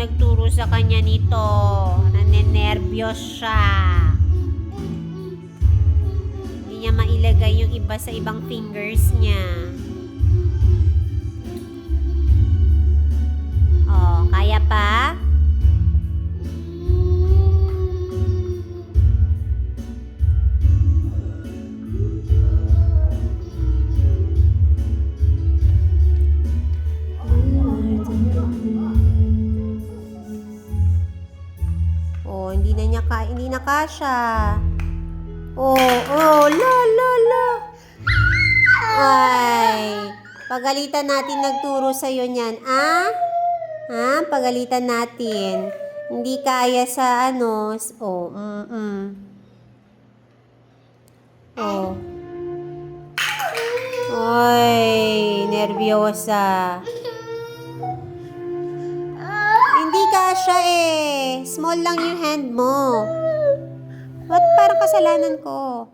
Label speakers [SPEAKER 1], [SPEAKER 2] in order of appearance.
[SPEAKER 1] nagturo sa kanya nito. Nanenervyos siya. Hindi niya mailagay yung iba sa ibang fingers niya. Oh, kaya pa? Oh, hindi na kasya. Oh, la. Ay, pagalitan natin nagturo sa'yo niyan, ah? Ha? Pagalitan natin. Hindi kaya sa ano. Oh, Oh. Ay, nervyosa. Hindi kasya eh. Small lang yung hand mo. Ba't parang kasalanan ko?